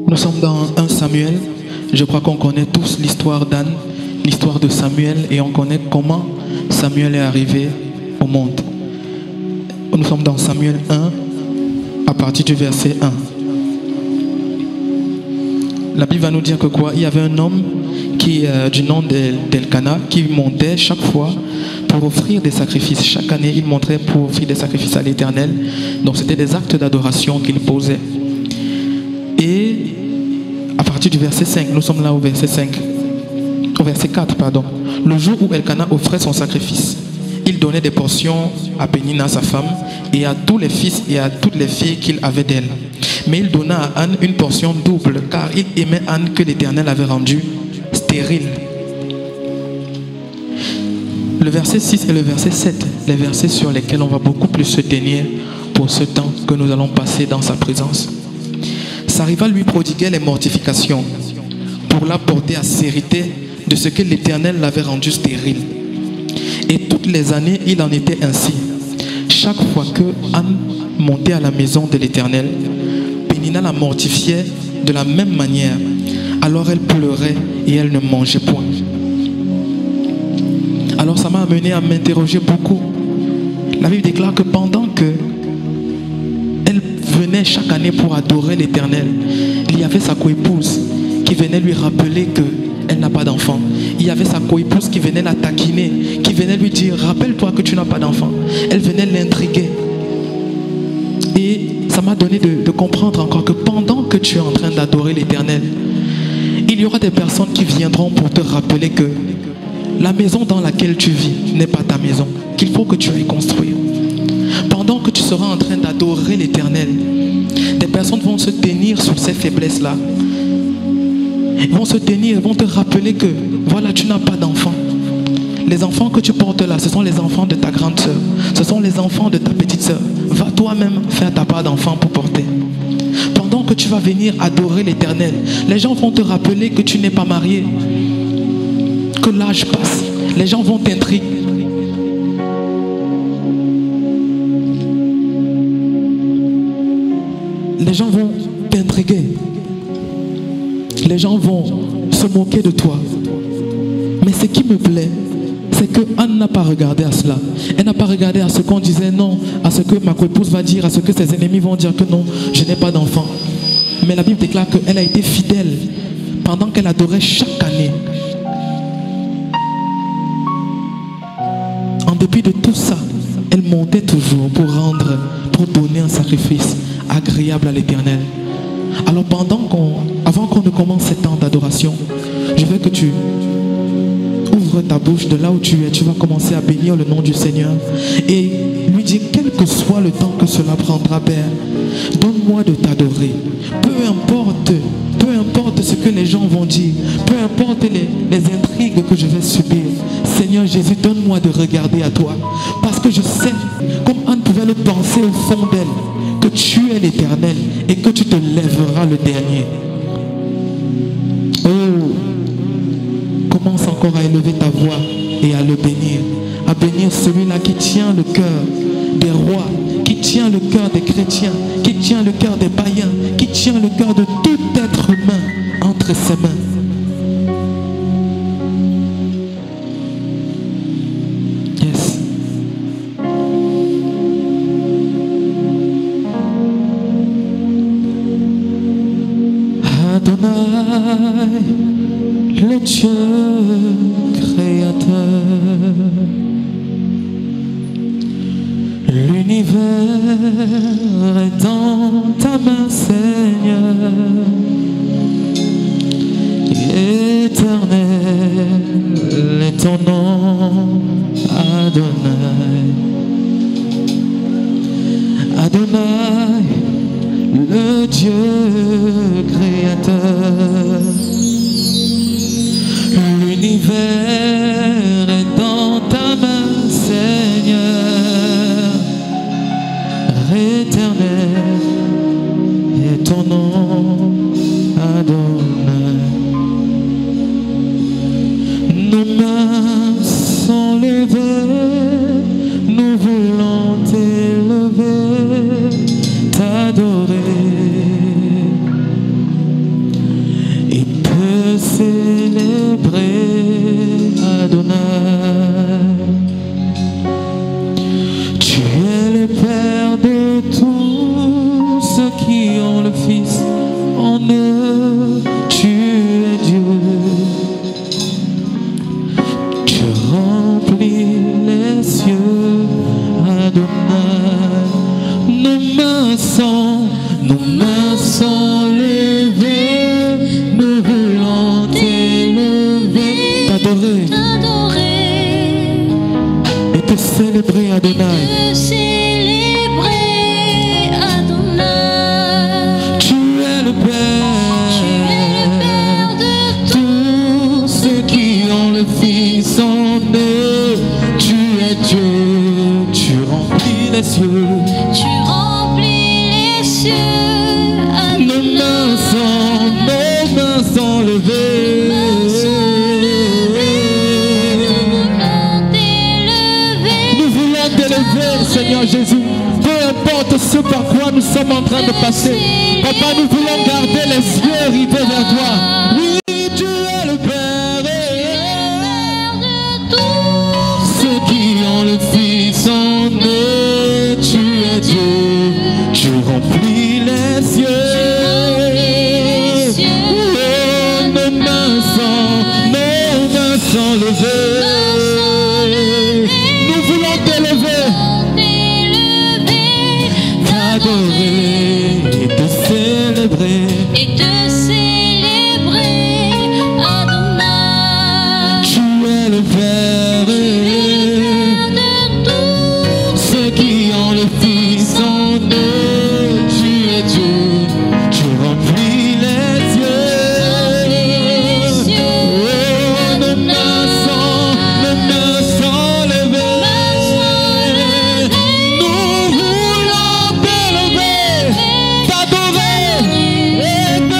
Nous sommes dans 1 Samuel. Je crois qu'on connaît tous l'histoire d'Anne, l'histoire de Samuel, et on connaît comment Samuel est arrivé au monde. Nous sommes dans Samuel 1, à partir du verset 1. La Bible va nous dire que quoi? Il y avait un homme qui, du nom d'Elkana, qui montait chaque fois pour offrir des sacrifices. Chaque année, il montait pour offrir des sacrifices à l'Éternel. Donc c'était des actes d'adoration qu'il posait. Et à partir du verset 5, nous sommes là au verset 5, au verset 4, pardon. Le jour où Elkana offrait son sacrifice, il donnait des portions à Pénina, sa femme, et à tous les fils et à toutes les filles qu'il avait d'elle. Mais il donna à Anne une portion double, car il aimait Anne que l'Éternel avait rendue stérile. Le verset 6 et le verset 7, les versets sur lesquels on va beaucoup plus se tenir pour ce temps que nous allons passer dans sa présence. Sa rivale lui prodiguait les mortifications pour la porter à sérité de ce que l'Éternel l'avait rendu stérile. Et toutes les années, il en était ainsi. Chaque fois que Anne montait à la maison de l'Éternel, Pénina la mortifiait de la même manière. Alors elle pleurait et elle ne mangeait point. Alors ça m'a amené à m'interroger beaucoup. La Bible déclare que pendant que elle venait chaque année pour adorer l'Éternel, il y avait sa coépouse qui venait lui rappeler qu'elle n'a pas d'enfant. Il y avait sa coépouse qui venait la taquiner, qui venait lui dire: rappelle-toi que tu n'as pas d'enfant. Elle venait l'intriguer. Et ça m'a donné de comprendre encore que pendant que tu es en train d'adorer l'Éternel, il y aura des personnes qui viendront pour te rappeler que la maison dans laquelle tu vis n'est pas ta maison, qu'il faut que tu ailles construire. Pendant que tu seras en train d'adorer l'Éternel, des personnes vont se tenir sur ces faiblesses-là. Ils vont se tenir, ils vont te rappeler que voilà, tu n'as pas d'enfants. Les enfants que tu portes là, ce sont les enfants de ta grande soeur. Ce sont les enfants de ta petite soeur. Va toi-même faire ta part d'enfant pour porter. Pendant que tu vas venir adorer l'Éternel, les gens vont te rappeler que tu n'es pas marié, que l'âge passe. Les gens vont t'intriguer. Les gens vont t'intriguer. Les gens vont se moquer de toi. Mais ce qui me plaît, c'est que Anne n'a pas regardé à cela. Elle n'a pas regardé à ce qu'on disait non, à ce que ma coépouse va dire, à ce que ses ennemis vont dire que non, je n'ai pas d'enfant. Mais la Bible déclare qu'elle a été fidèle pendant qu'elle adorait chaque année. En dépit de tout ça, elle montait toujours pour donner un sacrifice agréable à l'Éternel. Alors avant qu'on ne commence ce temps d'adoration, je veux que tu ouvres ta bouche de là où tu es. Tu vas commencer à bénir le nom du Seigneur et lui dire: quel que soit le temps que cela prendra, Père, donne-moi de t'adorer. Peu importe ce que les gens vont dire, peu importe les intrigues que je vais subir, Seigneur Jésus, donne-moi de regarder à toi. Parce que je sais, comme Anne pouvait le penser au fond d'elle, que tu es l'Éternel et que tu te lèveras le dernier. Oh, commence encore à élever ta voix et à le bénir. À bénir celui-là qui tient le cœur des rois, qui tient le cœur des chrétiens, qui tient le cœur des païens, qui tient le cœur de tout être humain entre ses mains. Yes. Adonai, le Dieu créateur, l'univers est dans ta main, Seigneur. Éternel est ton nom, Adonai. Adonai, le Dieu créateur. L'univers est dans ta main, Seigneur. Éternel est ton nom, Adonai. Nos mains sont levées, nous voulons t'élever, t'adorer. ont le Fils en eux. Tu es Dieu. Tu remplis les cieux, Adonai. Nos mains sont levées, nous voulons t'élever, t'adorer et te célébrer, Adonai. Tu es le Père de tous ceux qui ont le Fils en eux. Tu es Dieu, tu remplis les cieux. Nos mains sont levées. Nous voulons t'élever, Seigneur Jésus. Peu importe ce par quoi nous sommes en train de passer. Papa, nous voulons garder les yeux rivés vers toi. Oui, tu es le Père de tous ceux qui ont le Fils en eux. Tu es Dieu, tu remplis les cieux. Nos mains sont levées. Nous voulons t'élever, t'adorer et te célébrer. Adonai. Tu es le Père de tous ceux qui ont le Fils en eux. Tu es Dieu, tu remplis les cieux. Nos mains sont levées. Nous voulons t'élever, t'adorer et te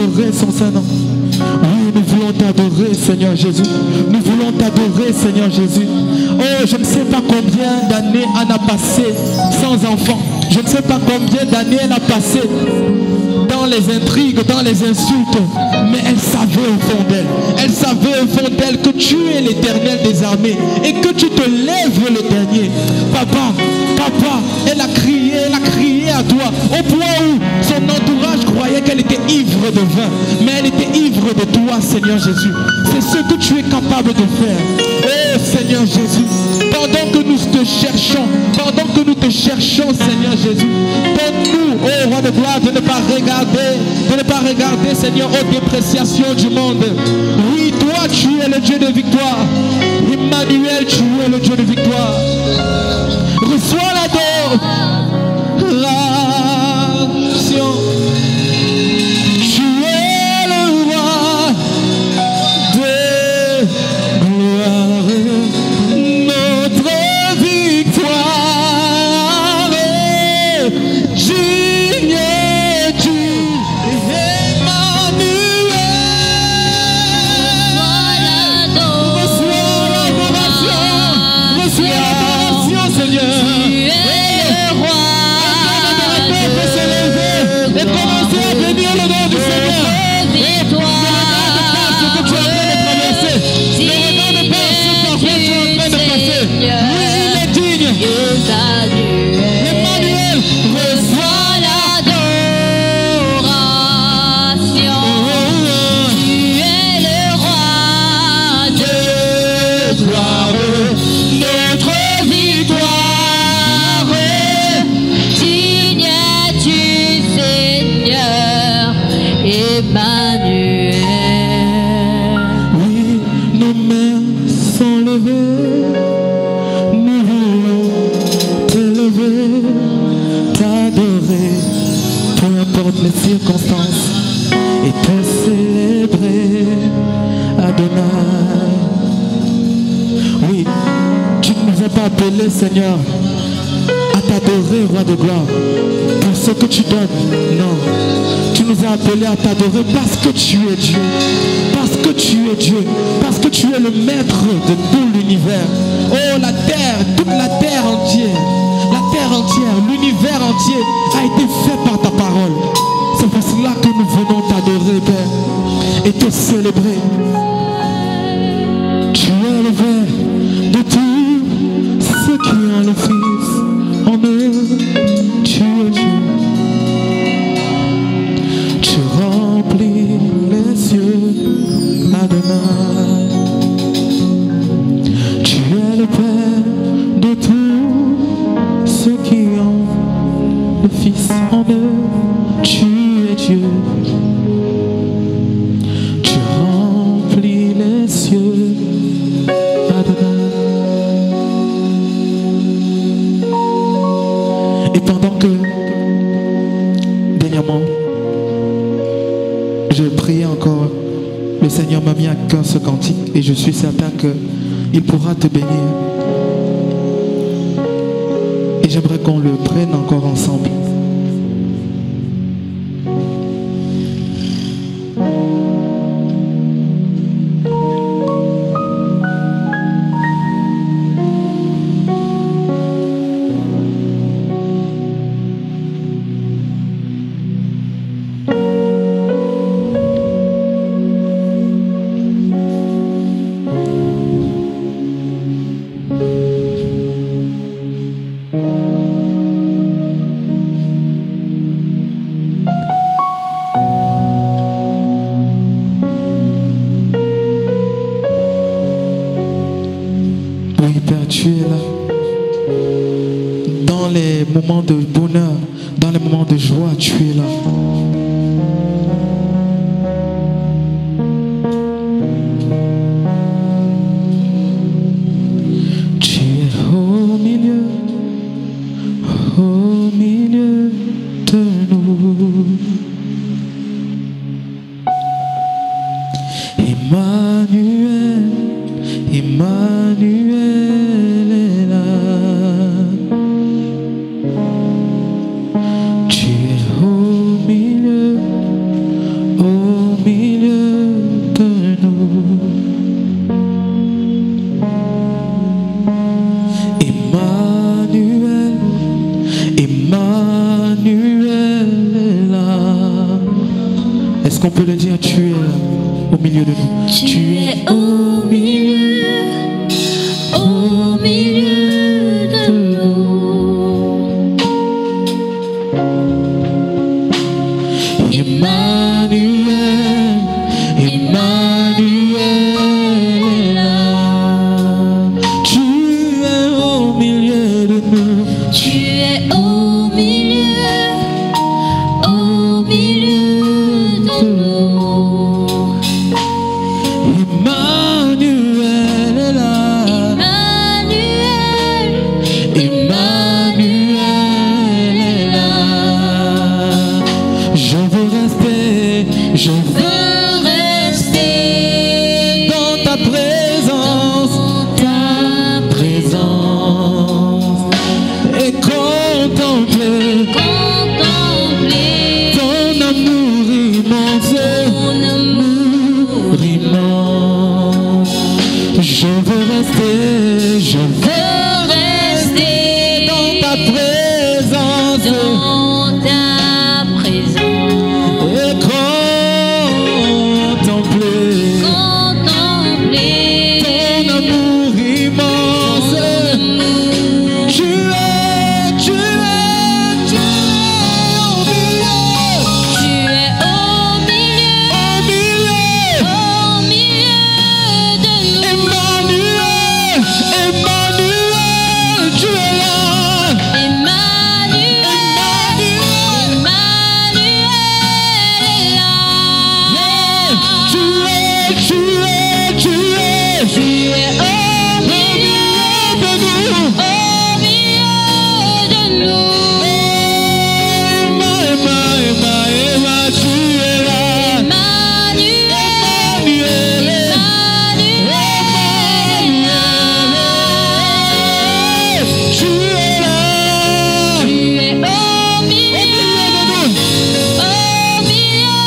adorer son Saint-Nom. Oui, nous voulons t'adorer, Seigneur Jésus. Nous voulons t'adorer, Seigneur Jésus. Oh, je ne sais pas combien d'années Anne a passé sans enfant. Je ne sais pas combien d'années elle a passé dans les intrigues, dans les insultes. Mais elle savait au fond d'elle. Elle savait au fond d'elle que tu es l'Éternel des armées et que tu te lèves le dernier. Papa, papa, elle a crié à toi au point où son entourage croyait qu'elle était ivre de vin. Mais elle était ivre de toi, Seigneur Jésus. C'est ce que tu es capable de faire. Oh Seigneur Jésus, pendant que nous te cherchons, Seigneur Jésus, donne-nous, oh roi de gloire, de ne pas regarder, Seigneur, aux dépréciations du monde. Oui, toi, tu es le Dieu de victoire. Emmanuel, tu es le Dieu de victoire. Reçois l'adoration. Tu es le roi de gloire, notre victoire. Digne es-tu, Emmanuel. Reçois l'adoration, Seigneur. Tu es le roi. Et commencez à bénir le nom du Seigneur. Ne regarde pas ce que tu es en train de traverser. Ne regarde pas ce par quoi tu es en train de passer. Lui, il est digne. Emmanuel, reçois l'adoration. Tu es le roi de gloire, notre victoire. Digne es-tu, Seigneur, Emmanuel. oui, nos mains sont levées. Nous voulons t'élever, t'adorer, peu importe les circonstances, et te célébrer, Adonai. Oui, tu ne nous as pas appelés, Seigneur, à t'adorer, roi de gloire, pour ce que tu donnes. Non, tu nous as appelés à t'adorer parce que tu es Dieu. Parce que tu es Dieu. Parce que tu es le maître de tout l'univers. Oh, la terre, toute la terre entière. La terre entière, l'univers entier a été fait par ta parole. C'est pour cela que nous venons t'adorer, Père, et te célébrer. Tu es le Père de tous ceux qui ont le Fils en eux. Tu es Dieu. Tu remplis les cieux, Adonai. Tu es le Père de tous ceux qui ont le Fils en eux. Tu es Dieu. Tu remplis les cieux, Adonai. Et pendant que, dernièrement, je priais encore, le Seigneur m'a mis à cœur ce cantique et je suis certain qu'il pourra te bénir. Et j'aimerais qu'on le prenne encore ensemble. Tu es là. Dans les moments de bonheur, dans les moments de joie, tu es là. Tu es au milieu de nous. Emmanuel, Emmanuel. Tu es au milieu Est-ce qu'on peut le dire? Tu es là, au milieu de nous. Tu es au milieu de nous. Emmanuel, Emmanuel est là. Tu es au milieu de nous. Tu es au milieu de nous. Emmanuel est là. Emmanuel est là. Je veux rester dans ta présence, et contempler ton amour immense, Je veux rester dans ta présence, et contempler ton amour immense. Tu es au milieu. Tu es au milieu de nous. Emmanuel, Emmanuel, tu es là. Emmanuel est là. Tu es au milieu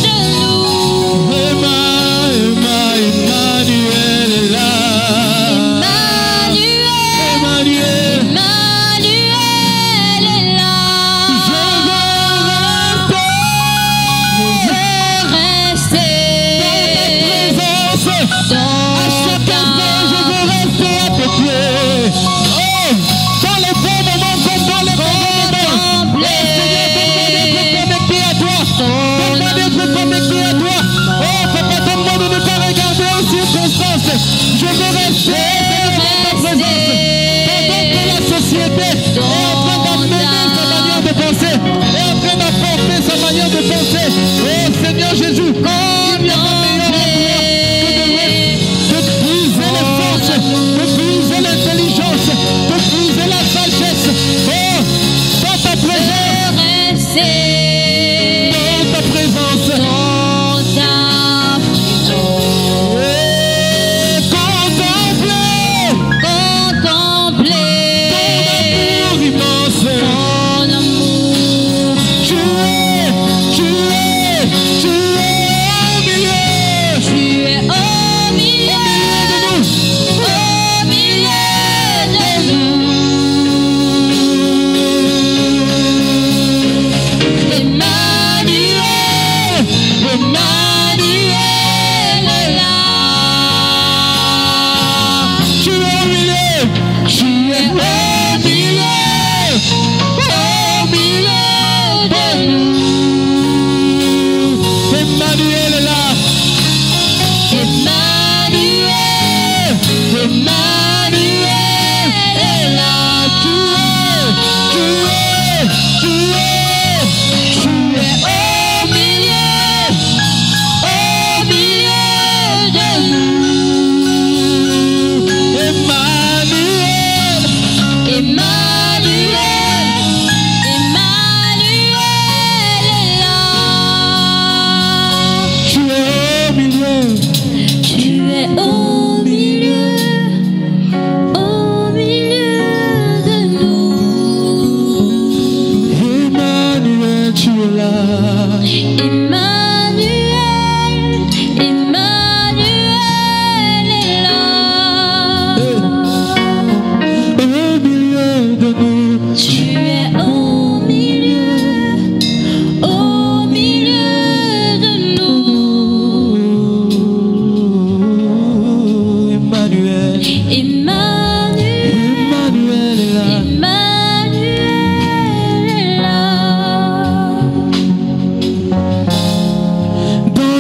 de nous. Emma, tu es là. Tu es là. Emmanuel est là. Emmanuel. Je veux rester dans ta présence. À chaque instant, je veux rester à tes pieds. Oh, dans les bons moments comme dans les mauvais moments. Seigneur, donne-moi d'être connecté à toi. Donne-moi d'être connecté à toi. Oh, papa, donne-moi de ne pas regarder aux circonstances. Je veux rester dans ta présence. Pendant que la société est en train d'amener sa manière de penser, est en train d'apporter sa manière de penser. Oh, Seigneur Jésus, il n'y a pas meilleur endroit que de briser les forces, de briser l'intelligence, de briser la sagesse. Oh, dans ta présence, dans ta présence. Et contempler ton amour immense. Tu es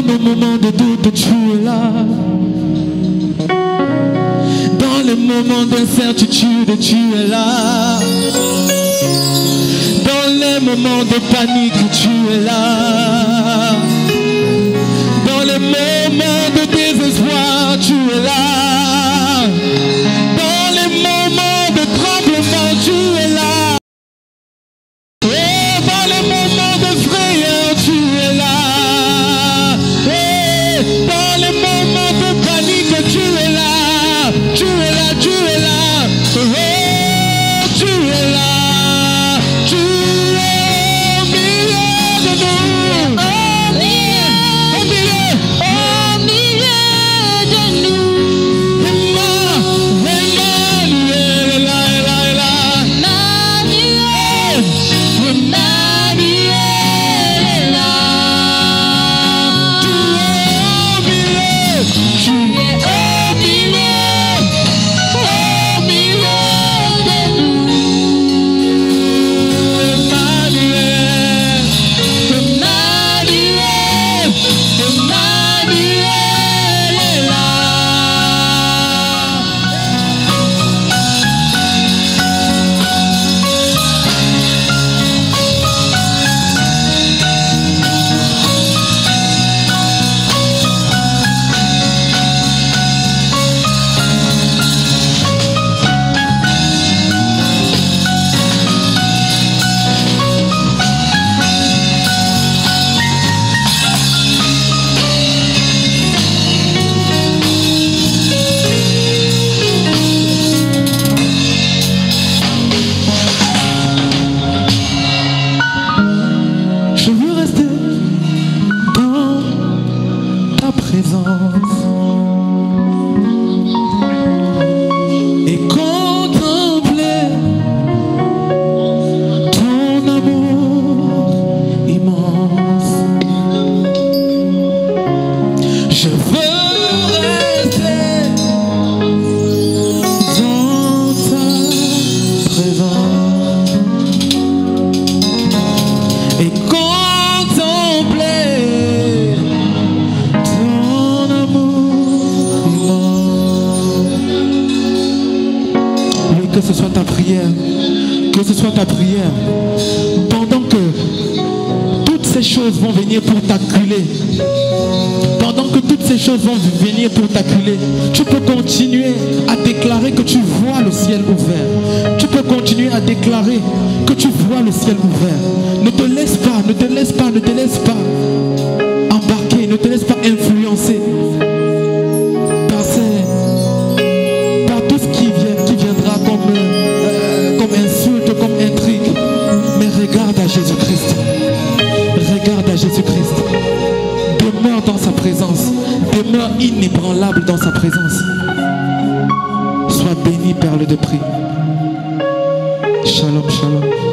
nos moments de doute, tu es là. Dans les moments d'incertitude, tu es là. Dans les moments de panique, tu es là. Dans les moments de désespoir, tu es là. Dans les moments de tremblement, tu es là. Et dans les moments de frayeur, tu es là. Et dans les moments de panique, tu es là. Tu es là, tu es là. Oh, tu es là. Tu es au milieu de nous. Au milieu de nous. Emmanuel est là, est là, est là. Emmanuel, Emmanuel est là. Tu es au milieu de nous. Emmanuel, Emmanuel, Emmanuel est là. je veux rester dans ta présence et contempler ton amour immense. Je veux rester dans ta présence et contempler ton amour immense. Oui, que ce soit ta prière, que ce soit ta prière, pendant que toutes ces choses vont venir pour t'acculer, pendant que toutes ces choses vont venir pour t'acculer, tu peux continuer à déclarer que tu vois le ciel ouvert. Tu peux continuer à déclarer que tu vois le ciel ouvert. Ne te laisse pas, ne te laisse pas, ne te laisse pas embarquer, ne te laisse pas influencer par tout ce qui viendra comme insulte, comme intrigue. Mais regarde à Jésus-Christ. Regarde à Jésus-Christ. Demeure dans sa présence. Demeure inébranlable dans sa présence. Sois béni, perle de prix. Shalom, shalom.